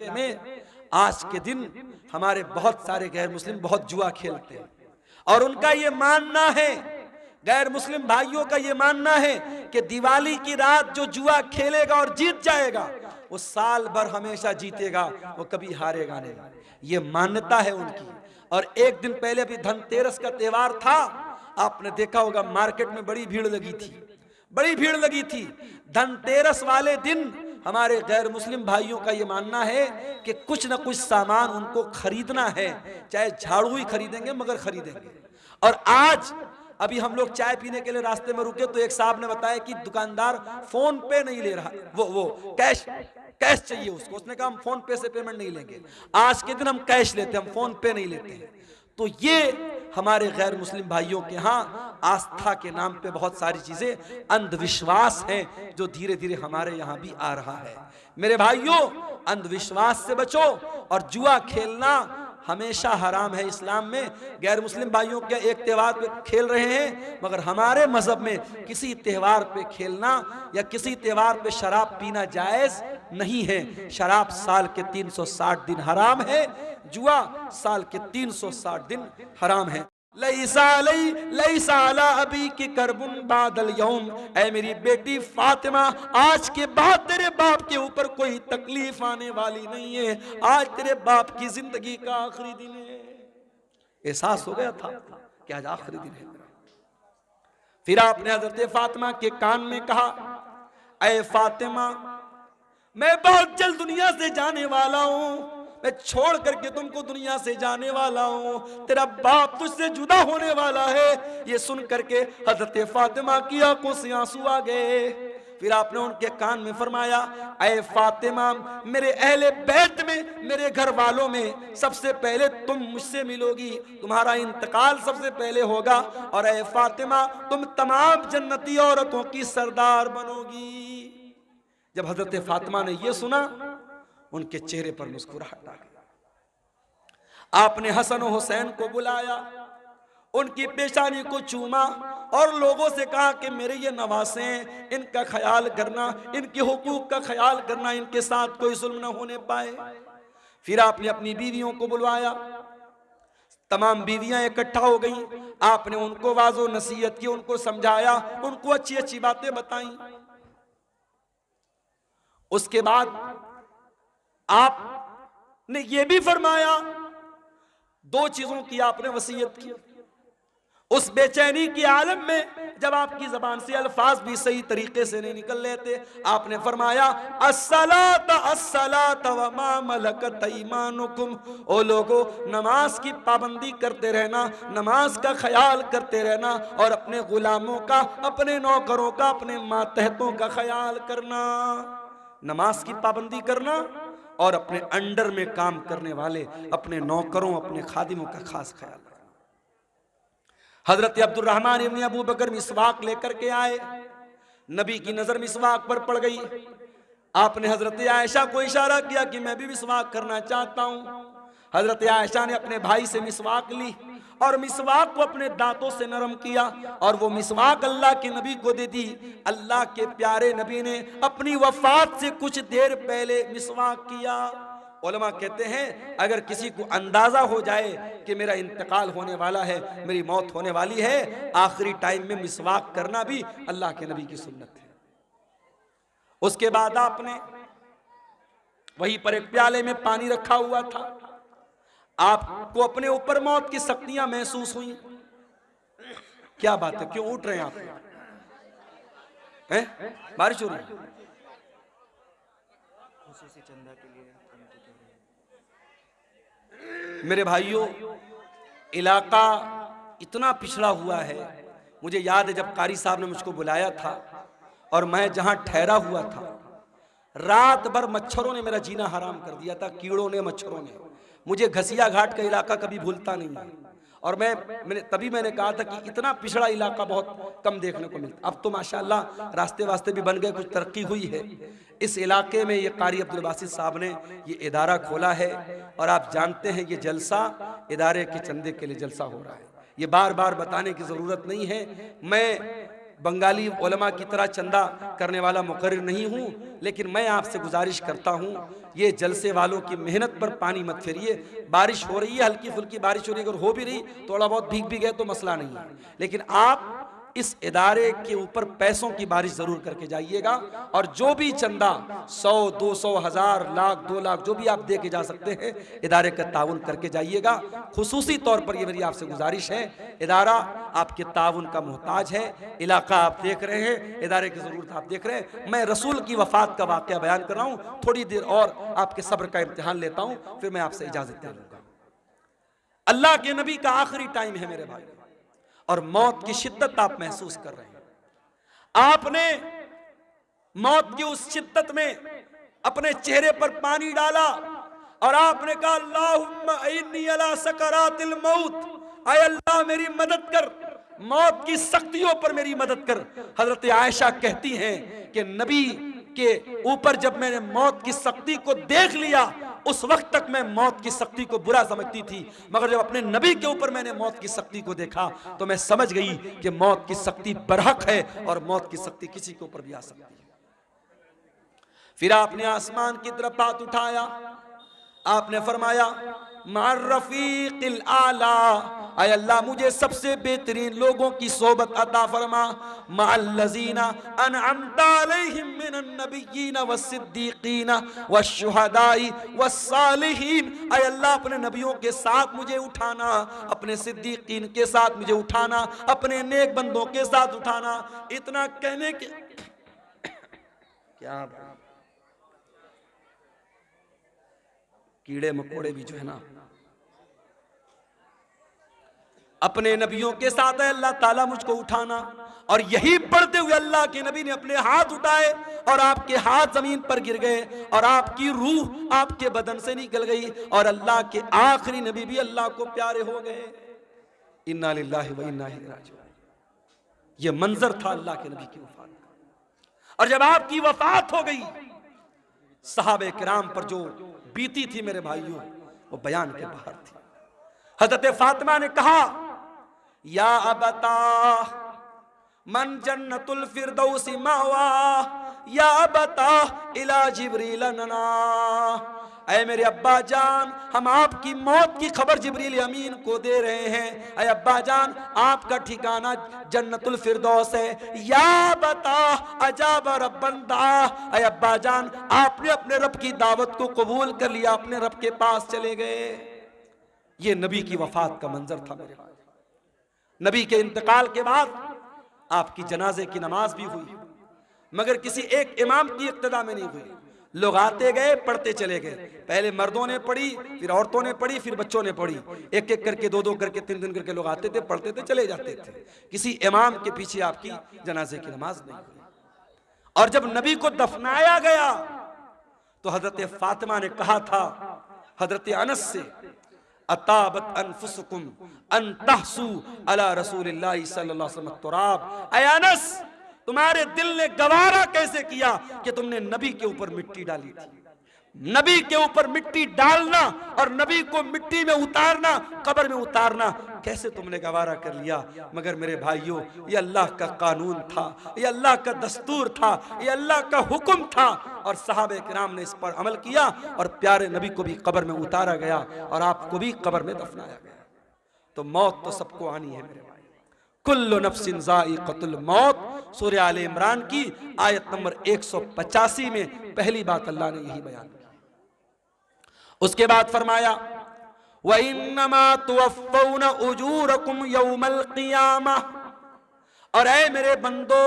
में आज के दिन हमारे बहुत सारे गैर मुस्लिम बहुत जुआ खेलते हैं और उनका ये मानना है, गैर मुस्लिम भाइयों का ये मानना है कि दिवाली की रात जो जुआ खेलेगा और जीत जाएगा वो साल भर हमेशा जीतेगा, वो कभी हारेगा नहीं। ये मान्यता है उनकी। और एक दिन पहले अभी धनतेरस का त्योहार था, आपने देखा होगा मार्केट में बड़ी भीड़ लगी थी, बड़ी भीड़ लगी थी। धनतेरस वाले दिन हमारे गैर मुस्लिम भाइयों का ये मानना है कि कुछ ना कुछ सामान उनको खरीदना है, चाहे झाड़ू ही खरीदेंगे मगर खरीदेंगे। और आज अभी हम लोग चाय पीने के लिए रास्ते में रुके तो एक साहब ने बताया कि दुकानदार फोन पे नहीं ले रहा, वो कैश चाहिए उसको। उसने कहा हम फोन पे से पेमेंट नहीं लेंगे, आज के दिन हम कैश लेते हैं, हम फोन पे नहीं लेते हैं। तो ये हमारे गैर मुस्लिम भाइयों के यहाँ आस्था के नाम पे बहुत सारी चीजें अंधविश्वास हैं जो धीरे धीरे हमारे यहाँ भी आ रहा है। मेरे भाइयों, अंधविश्वास से बचो। और जुआ खेलना हमेशा हराम है इस्लाम में। गैर मुस्लिम भाइयों के एक त्योहार पे खेल रहे हैं मगर हमारे मजहब में किसी त्योहार पे खेलना या किसी त्योहार पे शराब पीना जायज नहीं है। शराब साल के 360 दिन हराम है, जुआ साल के 360 दिन हराम है। लईसा अला अबी की करबुन बादल यौम, ऐ मेरी बेटी फातिमा, आज के बाद तेरे बाप के ऊपर कोई तकलीफ आने वाली नहीं है। आज तेरे बाप की जिंदगी का आखिरी दिन है। एहसास हो गया था कि आज आखिरी दिन है। फिर आपने हजरत फातिमा के कान में कहा, ऐ फातिमा, मैं बहुत जल्द दुनिया से जाने वाला हूं, मैं छोड़ करके तुमको दुनिया से जाने वाला हूं, तेरा बाप तुझसे जुदा होने वाला है। ये सुन करके हजरत फातिमा की आंखों से आंसू आ गए। फिर आपने उनके कान में फरमाया, ऐ फातिमा, मेरे अहले बैत में, मेरे घर वालों में सबसे पहले तुम मुझसे मिलोगी, तुम्हारा इंतकाल सबसे पहले होगा। और ऐ फातिमा, तुम तमाम जन्नती औरतों की सरदार बनोगी। जब हजरत फातिमा ने यह सुना, उनके चेहरे पर मुस्कुराहट आ गई। आपने हसन और हुसैन को बुलाया, उनकी पेशानी को चूमा और लोगों से कहा कि मेरे ये नवासे हैं, इनका ख्याल करना, इनके हुकूक का ख्याल करना, इनके साथ कोई जुल्म न होने पाए। फिर आपने अपनी बीवियों को बुलवाया, तमाम बीवियां इकट्ठा हो गई। आपने उनको वाजो नसीहत की, उनको समझाया, उनको अच्छी अच्छी बातें बताई। उसके बाद आपने ये भी फरमाया, दो चीजों की आपने वसीयत की। उस बेचैनी के आलम में जब आपकी जबान से अल्फाज भी सही तरीके से नहीं निकल लेते, आपने फरमाया, अस्सलात अस्सलात व मा मलकत ईमानुकुम, ओ लोगो, नमाज की पाबंदी करते रहना, नमाज का ख्याल करते रहना और अपने गुलामों का, अपने नौकरों का, अपने मातहतों का ख्याल करना। नमाज की पाबंदी करना और अपने अंडर में काम करने वाले अपने नौकरों, अपने खादिमों का खास ख्याल रखना। हजरत अब्दुर्रहमान इब्न अबू बकर मिसवाक लेकर के आए, नबी की नजर मिसवाक पर पड़ गई। आपने हजरत आयशा को इशारा किया कि मैं भी मिसवाक करना चाहता हूं। हजरत आयशा ने अपने भाई से मिसवाक ली और मिसवाक को अपने दांतों से नरम किया और वो मिसवाक अल्लाह के नबी को दे दी। अल्लाह के प्यारे नबी ने अपनी वफात से कुछ देर पहले मिसवाक किया। उलमा कहते हैं अगर किसी को अंदाजा हो जाए कि मेरा इंतकाल होने वाला है, मेरी मौत होने वाली है, आखिरी टाइम में मिसवाक करना भी अल्लाह के नबी की सुन्नत है। उसके बाद आपने वहीं पर एक प्याले में पानी रखा हुआ था। आपको अपने ऊपर मौत की सख्तियां महसूस हुई। क्या बात है, क्यों उठ रहे हैं आप? बारिश हो रही है? मेरे भाइयों, इलाका इतना पिछड़ा हुआ है। मुझे याद है जब कारी साहब ने मुझको बुलाया था और मैं जहां ठहरा हुआ था, रात भर मच्छरों ने मेरा जीना हराम कर दिया था, कीड़ों ने, मच्छरों ने। मुझे घसिया घाट का इलाका कभी भूलता नहीं है। और मैंने कहा था कि इतना पिछड़ा इलाका बहुत कम देखने को मिलता। अब तो माशाअल्लाह रास्ते वास्ते भी बन गए, कुछ तरक्की हुई है। इस इलाके में ये कारी अब्दुल बासित साहब ने ये इदारा खोला है और आप जानते हैं ये जलसा इदारे के चंदे के लिए जलसा हो रहा है। ये बार बार बताने की ज़रूरत नहीं है। मैं बंगाली उलमा की तरह चंदा करने वाला मुकर्रिर नहीं हूँ, लेकिन मैं आपसे गुजारिश करता हूँ, ये जलसे वालों की मेहनत पर पानी मत फेरिए। बारिश हो रही है, हल्की फुल्की बारिश हो रही है, अगर हो भी रही थोड़ा बहुत भीग भी गए तो मसला नहीं है, लेकिन आप इस इदारे के ऊपर पैसों की बारिश जरूर करके जाइएगा। और जो भी चंदा 100, 200, 1000, लाख, 2 लाख जो भी आप दे के जा सकते हैं, इदारे का ताउन करके जाइएगा। खुसूसी तौर पर ये मेरी आपसे गुजारिश है, इदारा आपके ताउन का मोहताज है, इलाका आप देख रहे हैं, इदारे की जरूरत आप देख रहे हैं। मैं रसूल की वफात का वाकया बयान कर रहा हूँ, थोड़ी देर और आपके सब्र का इम्तिहान लेता हूँ, फिर मैं आपसे इजाजत दे लूंगा। अल्लाह के नबी का आखिरी टाइम है मेरे भाई, और मौत की शिद्दत आप महसूस कर रहे हैं। आपने मौत की उस शिद्दत में अपने चेहरे पर पानी डाला और आपने कहा अल्लाहुम्मा इन्नी अला सकरातिल मौत, आय अल्लाह मेरी मदद कर, मौत की सख्तियों पर मेरी मदद कर। हजरत आयशा कहती हैं कि नबी के ऊपर जब मैंने मौत की सख्ती को देख लिया, उस वक्त तक मैं मौत की सख्ती को बुरा समझती थी, मगर जब अपने नबी के ऊपर मैंने मौत की सख्ती को देखा तो मैं समझ गई कि मौत की सख्ती बरहक है और मौत की सख्ती किसी के ऊपर भी आ सकती है। फिर आपने आसमान की तरफ हाथ उठाया, आपने फरमाया मार रफीक़िल आला, आय अल्लाह मुझे सबसे बेहतरीन लोगों की सोबत अता फरमा, मअल्लज़ीना अनअमता अलैहिम मिनन नबिय्यीन वस्सिद्दीक़ीन वश्शुहदाई वस्सालिहीन। आय अल्लाह अपने नबियों के साथ मुझे उठाना, अपने सिद्दीक़ीन के साथ मुझे उठाना, अपने नेक बंदों के साथ उठाना। इतना कहने के क्या कीड़े मकोड़े भी जो है ना, अपने नबियों के साथ है अल्लाह ताला मुझको उठाना। और यही पढ़ते हुए अल्लाह के नबी ने अपने हाथ उठाए और आपके हाथ जमीन पर गिर गए और आपकी रूह आपके बदन से निकल गई और अल्लाह के आखिरी नबी भी अल्लाह को प्यारे हो गए। इन्ना लिल्लाहि व इन्ना इलैहि राजिऊन। ये मंजर था अल्लाह के नबी की वफात का। और जब आपकी वफात हो गई, सहाबे किराम पर जो बीती थी मेरे भाइयों, वो बयान के बाहर थी। हजरत फातिमा ने कहा या अबता मन जन्नतुल फिरदौसी मावा, या अबता इला जिब्रील नना। ऐ मेरे अब्बा जान, हम आपकी मौत की खबर जिब्रील अमीन को दे रहे हैं। ऐ अब्बा जान, आपका ठिकाना जन्नतुल फिरदौस है। या बता अजाब रब्बन दा, ऐ अब्बा जान आपने अपने रब की दावत को कबूल कर लिया, अपने रब के पास चले गए। ये नबी की वफात का मंजर था मेरे भाई। नबी के इंतकाल के बाद आपकी जनाजे की नमाज भी हुई, मगर किसी एक इमाम की इक्तदा में नहीं हुई। लोग आते गए, पढ़ते चले गए। पहले मर्दों ने पढ़ी, फिर औरतों ने पढ़ी, फिर बच्चों ने पढ़ी। एक एक करके, दो दो करके, तीन तीन करके लोग आते थे, पढ़ते थे, चले जाते थे। किसी इमाम के पीछे आपकी जनाजे की नमाज नहीं हुई। और जब नबी को दफनाया गया तो हजरत फातिमा ने कहा था हजरत अनस से, अताबत अनफुसुकुम अन तहसु अला रसूलिल्लाह सल्लल्लाहु अलैहि वसल्लम तुराब। ऐ अनस, तुम्हारे दिल ने गवारा कैसे किया कि तुमने नबी के ऊपर मिट्टी डाली थी। नबी के ऊपर मिट्टी डालना और नबी को मिट्टी में उतारना, कब्र में उतारना, कैसे तुमने गवारा कर लिया। मगर मेरे भाइयों, ये अल्लाह का कानून था, ये अल्लाह का दस्तूर था, ये अल्लाह का हुक्म था और सहाबे किराम ने इस पर अमल किया और प्यारे नबी को भी कब्र में उतारा गया और आपको भी कब्र में दफनाया गया। तो मौत तो सबको आनी है मेरे भाई। कुल्लु नफ्सिन ज़ाइक़तुल मौत, सूरह आले इमरान की आयत नंबर 185 में पहली बात अल्लाह ने यही बयान की। उसके बाद फरमाया व इन्नमा तुवफ़्फ़ौना उजूरकुम यौमल क़ियामह, और ऐ मेरे बंदो,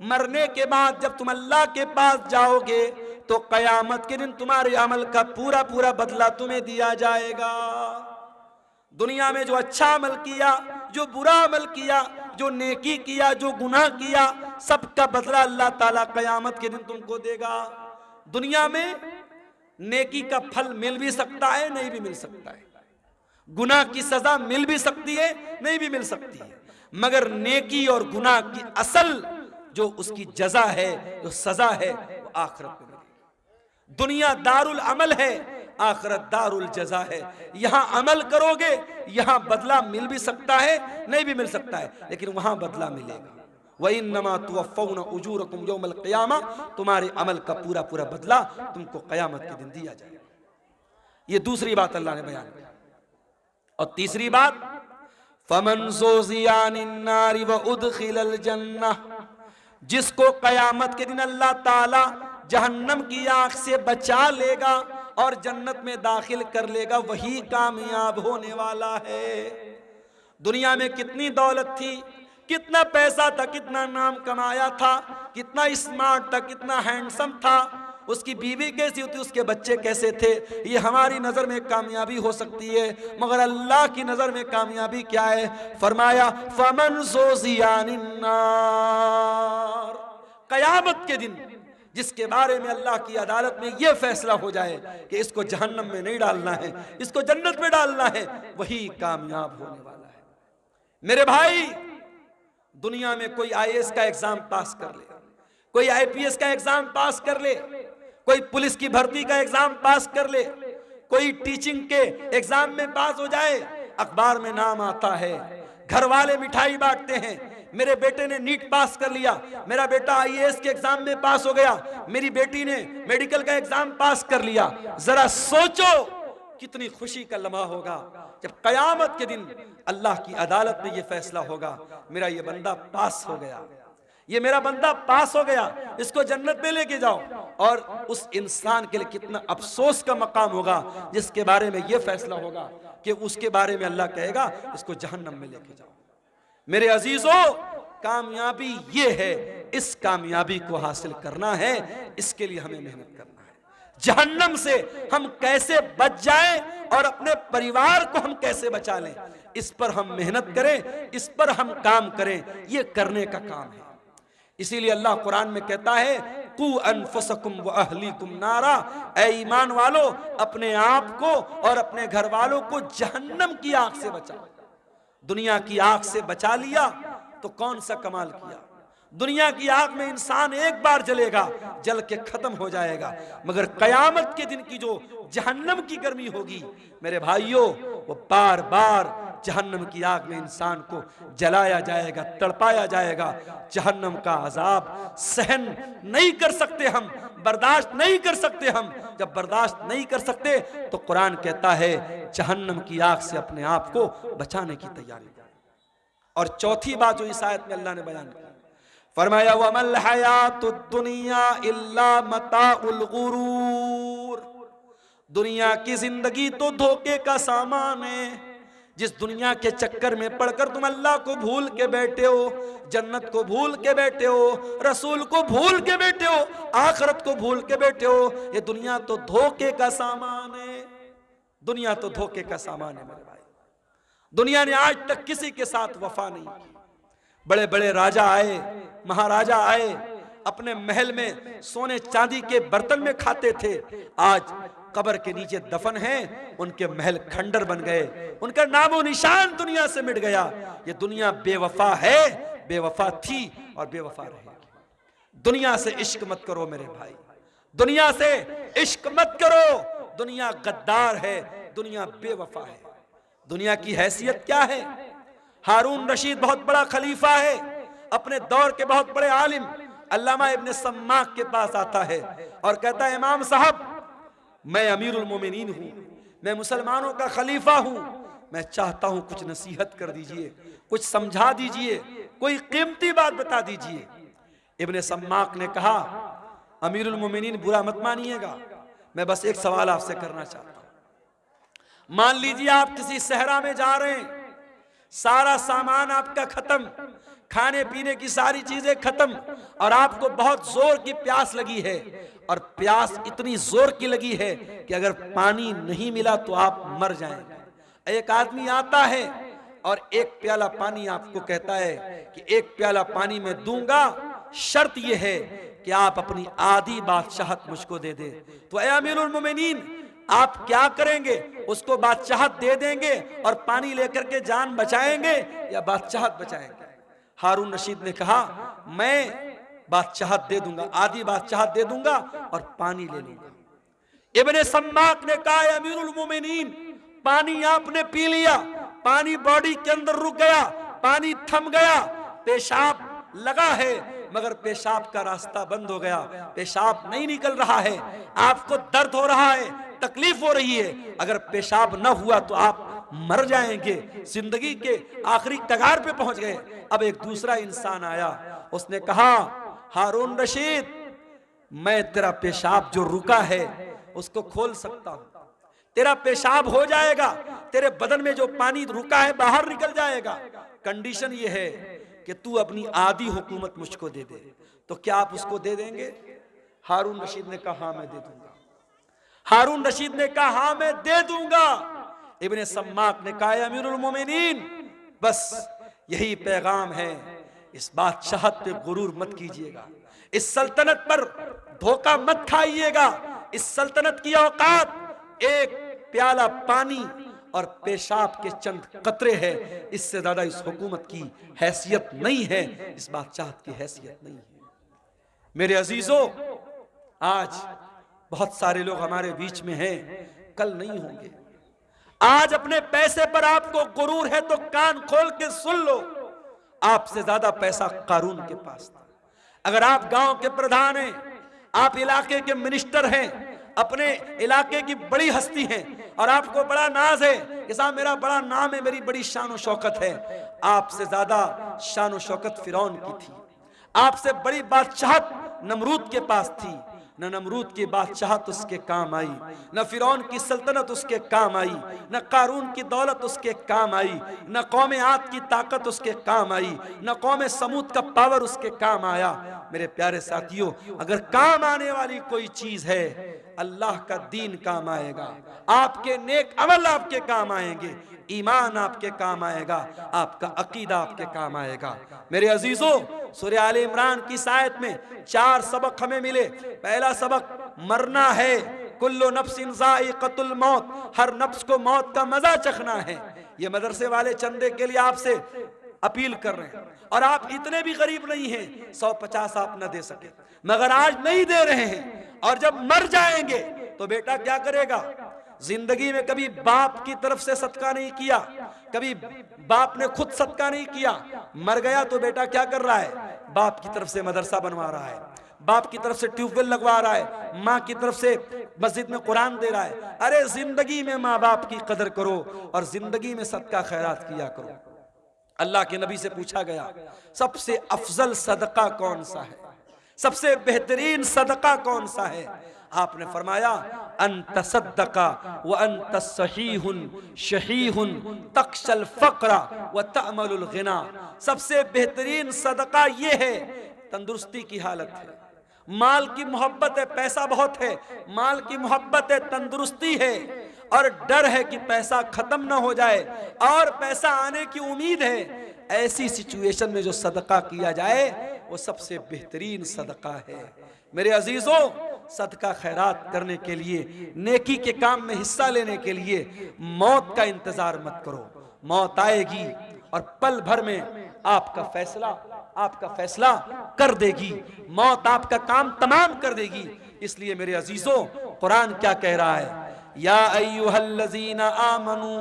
मरने के बाद जब तुम अल्लाह के पास जाओगे तो क़यामत के दिन तुम्हारे अमल का पूरा पूरा बदला तुम्हें दिया जाएगा। दुनिया में जो अच्छा अमल किया, जो बुरा अमल किया, जो नेकी किया, जो गुनाह किया, सबका बदला अल्लाह ताला क़यामत के दिन तुमको देगा। दुनिया में नेकी का फल मिल भी सकता है, नहीं भी मिल सकता है। गुनाह की सजा मिल भी सकती है, नहीं भी मिल सकती है। मगर नेकी और गुनाह की असल जो उसकी जजा है, जो सजा है, वो आखिरत में मिलेगी। दुनिया दारुल अमल है, आखिरत दारुल जजा है। यहाँ अमल करोगे, यहाँ बदला मिल भी सकता है, नहीं भी मिल सकता है, लेकिन वहां बदला मिलेगा। व इन्नमा तुवफ़्फ़ौना उजूरकुम यौमल क़ियामा, तुम्हारे अमल का पूरा पूरा बदला तुमको क़यामत के दिन दिया जाएगा। ये दूसरी बात अल्लाह ने बयान की। और तीसरी बात, फमन ज़ुज़िया अनिन्नारि व उदखिलल जन्नह, जिसको क़यामत के दिन अल्लाह ताला जहन्नम की आग से बचा लेगा और जन्नत में दाखिल कर लेगा, वही कामयाब होने वाला है। दुनिया में कितनी दौलत थी, कितना पैसा था, कितना नाम कमाया था, कितना स्मार्ट था, कितना हैंडसम था, उसकी बीवी कैसी होती, उसके बच्चे कैसे थे, ये हमारी नजर में कामयाबी हो सकती है, मगर अल्लाह की नजर में कामयाबी क्या है? फरमाया फमन ज़ुज़िया अनिन्नार, कयामत के दिन जिसके बारे में अल्लाह की अदालत में यह फैसला हो जाए कि इसको जहन्नम में नहीं डालना है, इसको जन्नत में डालना है, वही कामयाब होने वाला है। मेरे भाई, दुनिया में कोई आईएएस का एग्जाम पास कर ले, कोई आईपीएस का एग्जाम पास कर ले, कोई पुलिस की भर्ती का एग्जाम पास कर ले, कोई टीचिंग के एग्जाम में पास हो जाए, अखबार में नाम आता है, घर वाले मिठाई बांटते हैं, मेरे बेटे ने नीट पास कर लिया, मेरा बेटा आईएएस के एग्जाम में पास हो गया, मेरी बेटी ने मेडिकल का एग्जाम पास कर लिया। जरा सोचो कितनी खुशी का लम्हा होगा जब कयामत के दिन अल्लाह की अदालत में यह फैसला होगा, मेरा ये बंदा पास हो गया, ये मेरा बंदा पास हो गया, इसको जन्नत में लेके जाओ। और उस इंसान के लिए कितना अफसोस का मकाम होगा जिसके बारे में यह फैसला होगा कि उसके बारे में अल्लाह कहेगा इसको जहन्नम में लेके जाओ। मेरे अजीजों, कामयाबी ये है, इस कामयाबी को हासिल करना है, इसके लिए हमें मेहनत करना है। जहन्नम से हम कैसे बच जाएं और अपने परिवार को हम कैसे बचा लें, इस पर हम मेहनत करें, इस पर हम काम करें, ये करने का काम है। इसीलिए अल्लाह कुरान में कहता है कू अनफुसकुम व अहलीकुम नारा, ऐ ईमान वालो अपने आप को और अपने घर वालों को जहन्नम की आग से बचाओ। दुनिया की आग से बचा लिया तो कौन सा कमाल किया। दुनिया की आग में इंसान एक बार जलेगा, जल के खत्म हो जाएगा, मगर कयामत के दिन की जो जहन्नम की गर्मी होगी मेरे भाइयों, वो बार बार जहन्नम की आग में इंसान को जलाया जाएगा, तड़पाया जाएगा। जहन्नम का अजाब सहन नहीं कर सकते हम, बर्दाश्त नहीं कर सकते हम। जब बर्दाश्त नहीं कर सकते तो कुरान कहता है जहन्नम की आग से अपने आप को बचाने की तैयारी। और चौथी बात जो इस आयत में अल्लाह ने बयान की, फरमाया वमल हयातुद दुनिया इल्ला मताउल गुरूर, दुनिया की जिंदगी तो धोखे का सामान है। जिस दुनिया के चक्कर में पड़कर तुम अल्लाह को भूल के बैठे हो, जन्नत को भूल के बैठे हो, रसूल को भूल के बैठे हो, आखिरत को भूल के बैठे हो, ये दुनिया तो धोखे का सामान है। दुनिया तो धोखे का सामान है मेरे भाई। दुनिया ने आज तक किसी के साथ वफा नहीं की। बड़े बड़े राजा आए, महाराजा आए, अपने महल में सोने चांदी के बर्तन में खाते थे, आज कब्र के नीचे दफन हैं, उनके महल खंडर बन गए, उनका नामो निशान दुनिया से मिट गया। ये दुनिया बेवफा है, बेवफा थी और बेवफा रहेगी। दुनिया से इश्क मत करो मेरे भाई, दुनिया से इश्क मत करो। दुनिया गद्दार है, दुनिया बेवफा है। दुनिया की हैसियत क्या है? हारून रशीद बहुत बड़ा खलीफा है, अपने दौर के बहुत बड़े आलिम अल्लामा इब्न सम्माक के पास आता है और कहता है इमाम साहब, मैं अमीरुल मोमिनीन हूँ, मैं मुसलमानों का खलीफा हूँ, मैं चाहता हूँ कुछ नसीहत कर दीजिए, कुछ समझा दीजिए, कोई कीमती बात बता दीजिए। इब्न सम्माक ने कहा अमीरुल मोमिनीन बुरा मत मानिएगा, मैं बस एक सवाल आपसे करना चाहता हूँ। मान लीजिए आप किसी सहरा में जा रहे हैं, सारा सामान आपका खत्म, खाने पीने की सारी चीजें खत्म, और आपको बहुत जोर की प्यास लगी है, और प्यास इतनी जोर की लगी है कि अगर पानी नहीं मिला तो आप मर जाएंगे। एक आदमी आता है और एक प्याला पानी आपको कहता है कि एक प्याला पानी मैं दूंगा, शर्त यह है कि आप अपनी आधी बादशाहत मुझको दे दे। तो ऐ अमीरुल मोमिनीन, आप क्या करेंगे? उसको बादशाहत दे देंगे और पानी लेकर के जान बचाएंगे या बादशाहत बचाएंगे? हारून रशीद ने कहा मैं बादशाहत दे दूंगा, आधी बादशाहत दे दूंगा और पानी ले लूंगा। इब्ने सम्माक ने कहा अमीरुल मोमिनीन, पानी आपने पी लिया, पानी बॉडी के अंदर रुक गया, पानी थम गया, पेशाब लगा है मगर पेशाब का रास्ता बंद हो गया, पेशाब नहीं निकल रहा है, आपको दर्द हो रहा है, तकलीफ हो रही है, अगर पेशाब न हुआ तो आप मर जाएंगे, जिंदगी के आखिरी कगार पे पहुंच गए। अब एक दूसरा इंसान आया, उसने कहा हारून रशीद, मैं तेरा पेशाब जो रुका है उसको खोल सकता हूं, तेरा पेशाब हो जाएगा, तेरे बदन में जो पानी रुका है बाहर निकल जाएगा, कंडीशन ये है कि तू अपनी आधी हुकूमत मुझको दे दे। तो क्या आप उसको दे देंगे? हारून रशीद ने कहा हाँ मैं दे दूंगा। हारून रशीद ने कहा हाँ मैं दे दूंगा। इब्ने सम्माक ने कहा अमीरुल मोमिनीन, बस यही पैगाम है, इस बादशाहत पे गुरूर मत कीजिएगा, इस सल्तनत पर धोखा मत खाइएगा, इस सल्तनत की औकात एक प्याला पानी और पेशाब के चंद कतरे है, इससे ज्यादा इस हुकूमत की हैसियत नहीं है, इस बादशाहत की हैसियत नहीं है। मेरे अजीजों, आज बहुत सारे लोग हमारे बीच में हैं, कल नहीं होंगे। आज अपने पैसे पर आपको गुरूर है तो कान खोल के सुन लो, आपसे ज्यादा पैसा कारून के पास था। अगर आप गांव के प्रधान हैं, आप इलाके के मिनिस्टर हैं, अपने इलाके की बड़ी हस्ती हैं और आपको बड़ा नाज है कि साहब मेरा बड़ा नाम है, मेरी बड़ी शान और शौकत है, आपसे ज्यादा शान और शौकत फिरौन की थी, आपसे बड़ी बादशाहत नमरूद के पास थी। न नमरूद की बादशाहत उसके काम आई, न फिरौन की सल्तनत उसके काम आई, न कारून की दौलत उसके काम आई, न कौम आद की ताकत उसके काम आई, न कौम समूद का पावर उसके काम आया। मेरे प्यारे साथियों, अगर काम आने वाली कोई चीज है, अल्लाह का दीन काम आएगा, आपके नेक अमल आपके काम आएंगे, ईमान आपके काम आएगा, आपका अकीदा आपके काम आएगा। मेरे अजीजों, सूरह आले इमरान की इस आयत में 4 सबक हमें मिले। पहला सबक मरना है, कुल्लु नफ्सिन ज़ाइक़तुल मौत, हर नफ्स को मौत का मजा चखना है। ये मदरसे वाले चंदे के लिए आपसे अपील कर रहे हैं, और आप इतने भी गरीब नहीं हैं 150 आप न दे सके, मगर आज नहीं दे रहे हैं, और जब मर जाएंगे तो बेटा क्या करेगा? जिंदगी में कभी बाप की तरफ से सदका नहीं किया, कभी बाप ने खुद सदका नहीं किया, मर गया तो बेटा क्या कर रहा है? बाप की तरफ से मदरसा बनवा रहा है, बाप की तरफ से ट्यूबवेल लगवा रहा है, माँ की तरफ से मस्जिद में कुरान दे रहा है। अरे जिंदगी में माँ बाप की कदर करो और जिंदगी में सदका खैरात किया करो। अल्लाह के नबी से पूछा गया सबसे अफजल सदका कौन सा है, सबसे बेहतरीन सदका कौन सा है? आपने फरमाया अंत सद्दका व अंत सहीहुन शहीहुन तक्शल फक्रा व तअमलुल गिना। सबसे बेहतरीन सदका ये है, तंदुरुस्ती की हालत है, माल की मोहब्बत है, पैसा बहुत है, माल की मोहब्बत है, तंदुरुस्ती है, और डर है कि पैसा खत्म ना हो जाए और पैसा आने की उम्मीद है। ऐसी सिचुएशन में जो सदका किया जाए वो सबसे बेहतरीन सदका है। मेरे अजीजों, सदका खैरात करने के लिए, नेकी के काम में हिस्सा लेने के लिए मौत का इंतजार मत करो। मौत आएगी और पल भर में आपका फैसला कर देगी, मौत आपका काम तमाम कर देगी। इसलिए मेरे अजीजों, कुरान क्या कह रहा है? या अय्युहल्लज़ीना आमनू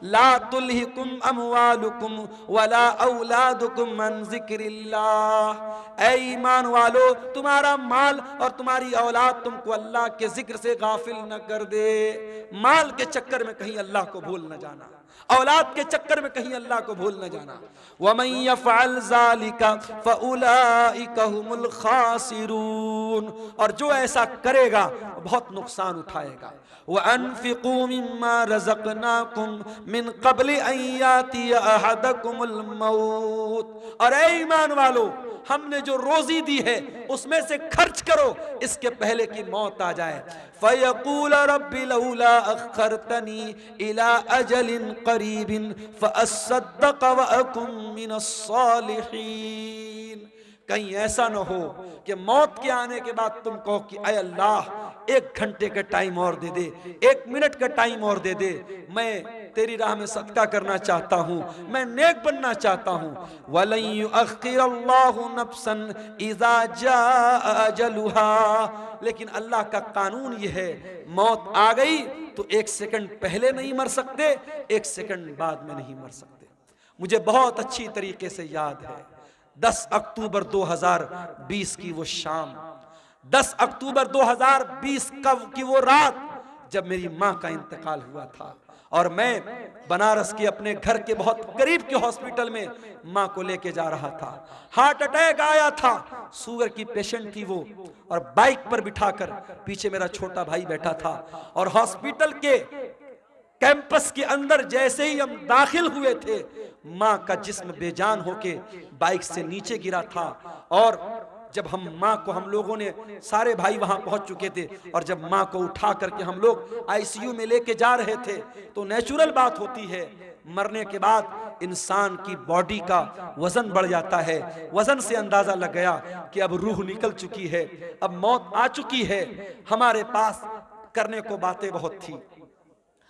ला तुल्हिकुम अमवालुकुम वला औलादुकुम अन ज़िक्रिल्लाह। ऐ ईमान वालो, तुम्हारा माल और तुम्हारी औलाद तुमको अल्लाह के जिक्र से गाफिल न कर दे। माल के चक्कर में कहीं अल्लाह को भूल न जाना, औलाद के चक्कर में कहीं अल्लाह को भूल न जाना। वमन यफ़अल ज़ालिका फ़उलाइका हुमुल ख़ासिरून। और जो ऐसा करेगा बहुत नुकसान उठाएगा। व अनफ़िक़ू मिम्मा रज़क़नाकुम मिन क़ब्लि अन यातिया अहदकुमुल मौत। और ऐ ईमान वालो, हमने जो रोजी दी है उसमें से खर्च करो इसके पहले कि मौत आ जाए। फ़यक़ूल रब्बि लौला अख़्ख़रतनी इला अजलिन क़रीबिन फ़अस्सद्दक़ व अकुन मिनस्सालिहीन। कहीं ऐसा न हो कि मौत के आने के बाद तुम कहो कि ऐ अल्लाह 1 घंटे का टाइम और दे दे, 1 मिनट का टाइम और दे दे, मैं तेरी राह में सदका करना चाहता हूँ, मैं नेक बनना चाहता हूँ। वलन युअख़्ख़िरल्लाहु नफ्सन इज़ा जाअ अजलुहा। लेकिन अल्लाह का कानून ये है, मौत आ गई तो 1 सेकंड पहले नहीं मर सकते, 1 सेकंड बाद में नहीं मर सकते। मुझे बहुत अच्छी तरीके से याद है, 10 अक्टूबर 2020 की वो शाम, 10 अक्टूबर 2020 की वो रात जब मेरी माँ का इंतकाल हुआ था और मैं बनारस के अपने घर के बहुत करीब के हॉस्पिटल में माँ को लेके जा रहा था। हार्ट अटैक आया था, शुगर की पेशेंट थी वो, और बाइक पर बिठाकर पीछे मेरा छोटा भाई बैठा था। और हॉस्पिटल के कैंपस के अंदर जैसे ही हम दाखिल हुए थे, माँ का जिस्म बेजान होके बाइक से नीचे गिरा था। और जब हम लोगों ने सारे भाई वहां पहुंच चुके थे, और जब माँ को उठा करके हम लोग आईसीयू में लेके जा रहे थे, तो नेचुरल बात होती है, मरने के बाद इंसान की बॉडी का वजन बढ़ जाता है। वजन से अंदाजा लग गया कि अब रूह निकल चुकी है, अब मौत आ चुकी है। हमारे पास करने को बातें बहुत थी।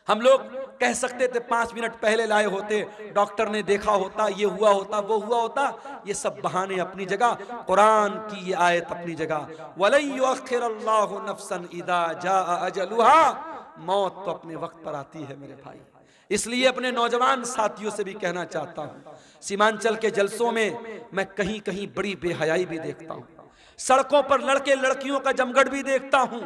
हम लोग कह सकते थे 5 मिनट पहले लाए होते, डॉक्टर ने देखा होता, ये हुआ होता, वो हुआ होता। ये सब बहाने अपनी जगह, कुरान की ये आयत अपनी जगह, वलन युअख्खिरुल्लाहु नफ्सन इदा जाअ अजलुहा। मौत तो अपने वक्त पर आती है मेरे भाई। इसलिए अपने नौजवान साथियों से भी कहना चाहता हूँ, सीमांचल के जलसों में मैं कहीं कहीं बड़ी बेहयाई भी देखता हूँ, सड़कों पर लड़के लड़कियों का जमघट भी देखता हूं,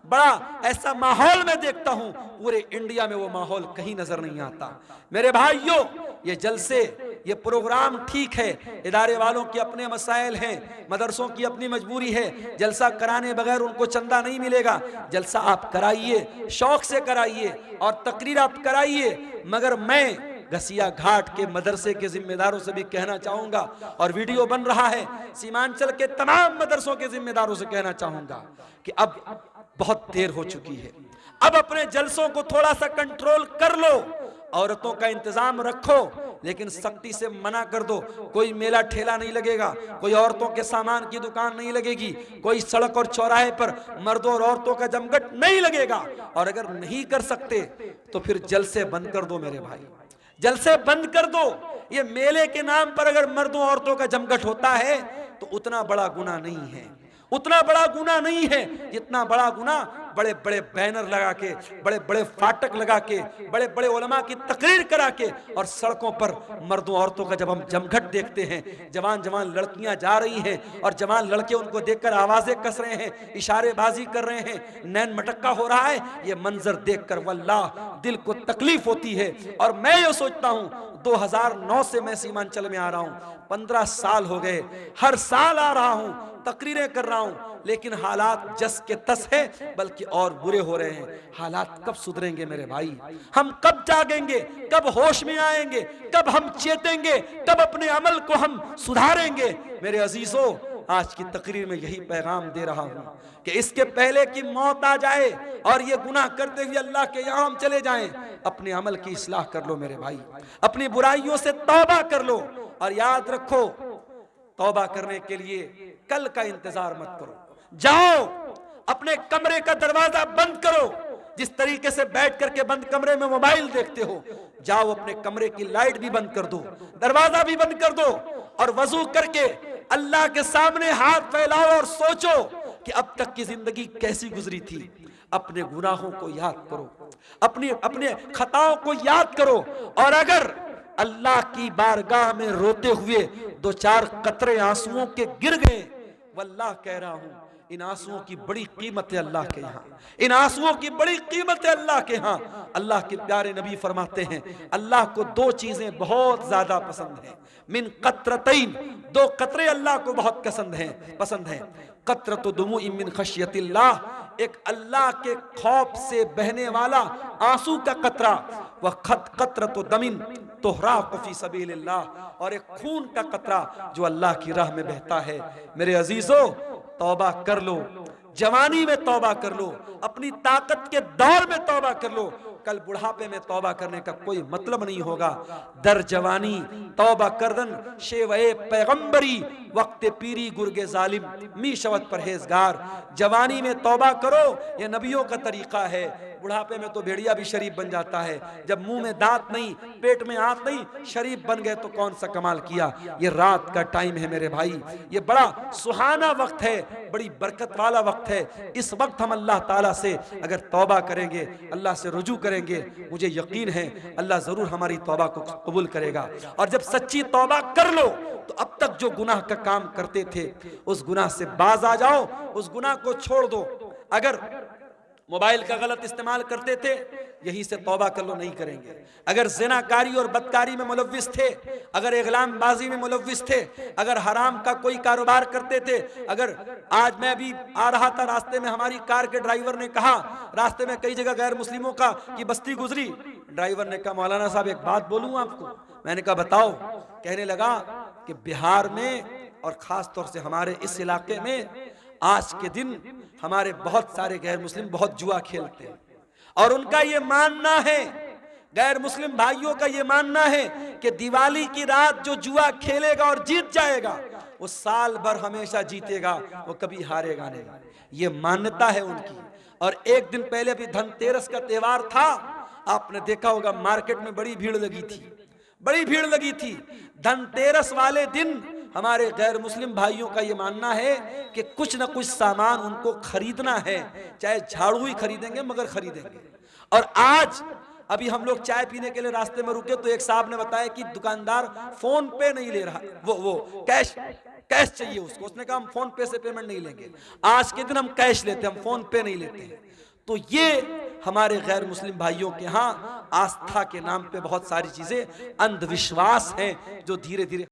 बड़ा ऐसा माहौल में देखता हूं। पूरे इंडिया में वो माहौल कहीं नजर नहीं आता। मेरे भाइयों, ये जलसे, ये प्रोग्राम ठीक है, इदारे वालों के अपने मसाइल हैं, मदरसों की अपनी मजबूरी है। जलसा कराने बगैर उनको चंदा नहीं मिलेगा। जलसा आप कराइए, शौक से कराइए और तकरीर आप कराइए, मगर मैं घसिया घाट के मदरसे के जिम्मेदारों से भी कहना चाहूंगा, और वीडियो बन रहा है, सीमांचल के तमाम मदरसों के जिम्मेदारों से कहना चाहूंगा कि अब बहुत देर हो चुकी है। अब अपने जलसों को थोड़ा सा कंट्रोल कर लो, औरतों का इंतजाम रखो, लेकिन सख्ती से मना कर दो। कोई मेला ठेला नहीं लगेगा, कोई औरतों के सामान की दुकान नहीं लगेगी, कोई सड़क और चौराहे पर मर्दों और औरतों का जमघट नहीं लगेगा। और अगर नहीं कर सकते तो फिर जलसे बंद कर दो मेरे भाई, जलसे बंद कर दो। ये मेले के नाम पर अगर मर्दों औरतों का जमघट होता है तो उतना बड़ा गुनाह नहीं है, उतना बड़ा गुनाह नहीं है जितना बड़ा गुनाह बड़े बड़े बैनर लगा के, बड़े बड़े फाटक लगा के, बड़े बड़े उलमा की तकरीर करा के, और सड़कों पर मर्दों औरतों का जब हम जमघट देखते हैं, जवान जवान लड़कियां जा रही हैं और जवान लड़के उनको देखकर आवाजें कस रहे हैं, इशारेबाजी कर रहे हैं, नैन मटक्का हो रहा है, ये मंजर देखकर वल्लाह दिल को तकलीफ होती है। और मैं ये सोचता हूँ, 2009 से मैं सीमांचल में आ रहा हूँ, 15 साल हो गए, हर साल आ रहा हूँ, तकरीरें कर रहा हूँ, लेकिन हालात जस के तस है, बल्कि और बुरे हो रहे हैं। हालात कब सुधरेंगे मेरे भाई? हम कब जागेंगे? कब होश में आएंगे? कब हम चेतेंगे? कब अपने अमल को हम सुधारेंगे? मेरे अजीजों, आज की तकरीर में यही पैगाम दे रहा हूं कि इसके पहले कि मौत आ जाए और ये गुनाह करते हुए अल्लाह के यहाँ हम चले जाएं, अपने अमल की इस्लाह कर लो मेरे भाई, अपनी बुराइयों से तौबा कर लो। और याद रखो, तौबा करने के लिए कल का इंतजार मत करो, जाओ अपने कमरे का दरवाजा बंद करो। जिस तरीके से बैठ करके बंद कमरे में मोबाइल देखते हो, जाओ अपने कमरे की लाइट भी बंद कर दो, दरवाजा भी बंद कर दो, और वजू करके अल्लाह के सामने हाथ फैलाओ और सोचो कि अब तक की जिंदगी कैसी गुजरी थी। अपने गुनाहों को याद करो, अपने खताओं को याद करो, और अगर अल्लाह की बारगाह में रोते हुए 2-4 कतरे आंसुओं के गिर गए, वल्लाह कह रहा हूं, इन आंसुओं की बड़ी कीमत है अल्लाह के यहाँ, इन आंसुओं की बड़ी कीमत है अल्लाह के यहाँ। अल्लाह के प्यारे नबी फरमाते हैं, अल्लाह को 2 चीजें बहुत ज्यादा पसंद हैं, मिन कतरतैन, 2 कतरे अल्लाह को बहुत पसंद हैं। कतरतु दुमूइ मिन खशियतिल्लाह, एक अल्लाह के खौफ से बहने वाला आंसू का कतरा, व कतरतु दमिन तुहराक़ु फी सबीलिल्लाह, और एक खून का कतरा जो अल्लाह की राह में बहता है। मेरे अजीजों, तौबा कर लो, जवानी में तौबा कर लो, अपनी ताकत के दौर में तौबा कर लो। कल बुढ़ापे में तौबा करने का कोई मतलब नहीं होगा। दर जवानी तौबा करदन शेवे पैगंबरी, वक्त पीरी गुर्गे जालिम मी शवत परहेजगार। जवानी में तौबा करो, ये नबियों का तरीका है। बुढ़ापे में तो भेड़िया भी शरीफ बन जाता है, जब मुंह में दांत नहीं, पेट में आंत नहीं, शरीफ बन गए तो कौन सा कमाल किया। ये रात का टाइम है मेरे भाई, ये बड़ा सुहाना वक्त है, बड़ी बरकत वाला वक्त है। इस वक्त हम अल्लाह ताला से अगर तौबा करेंगे, अल्लाह से रुजू करेंगे, करेंगे, मुझे यकीन है अल्लाह जरूर हमारी तौबा को कबूल करेगा। और जब सच्ची तौबा कर लो तो अब तक जो गुनाह का काम करते थे उस गुनाह से बाज आ जाओ, उस गुनाह को छोड़ दो। अगर मोबाइल का गलत इस्तेमाल करते थे, यही से तौबा कर लो, नहीं करेंगे। अगर ज़िनाकारी और बदकारी में मुलव्विस थे, अगर इग़लामबाजी में मुलव्विस थे, अगर हराम का कोई कारोबार करते थे, अगर आज मैं अभी आ रहा था, रास्ते में हमारी कार के ड्राइवर ने कहा, रास्ते में कई जगह गैर मुस्लिमों का की बस्ती गुजरी, ड्राइवर ने कहा मौलाना साहब एक बात बोलूं आपको। मैंने कहा बताओ। कहने लगा कि बिहार में और ख़ास तौर से हमारे इस इलाके में आज के दिन हमारे बहुत सारे गैर मुस्लिम बहुत जुआ खेलते हैं, और उनका ये मानना है, गैर मुस्लिम भाइयों का ये मानना है कि दिवाली की रात जो जुआ खेलेगा और जीत जाएगा वो साल भर हमेशा जीतेगा, वो कभी हारेगा नहीं। ये मान्यता है उनकी। और एक दिन पहले भी धनतेरस का त्योहार था, आपने देखा होगा मार्केट में बड़ी भीड़ लगी थी, बड़ी भीड़ लगी थी। धनतेरस वाले दिन हमारे गैर मुस्लिम भाइयों का ये मानना है कि कुछ ना कुछ सामान उनको खरीदना है, चाहे झाड़ू ही खरीदेंगे मगर खरीदेंगे। और आज अभी हम लोग चाय पीने के लिए रास्ते में रुके तो एक साहब ने बताया कि दुकानदार फोन पे नहीं ले रहा, वो कैश चाहिए उसको। उसने कहा हम फोन पे से पेमेंट नहीं लेंगे, आज के दिन हम कैश लेते हैं, हम फोन पे नहीं लेते हैं। तो ये हमारे गैर मुस्लिम भाइयों के यहाँ आस्था के नाम पे बहुत सारी चीजें अंधविश्वास हैं जो धीरे धीरे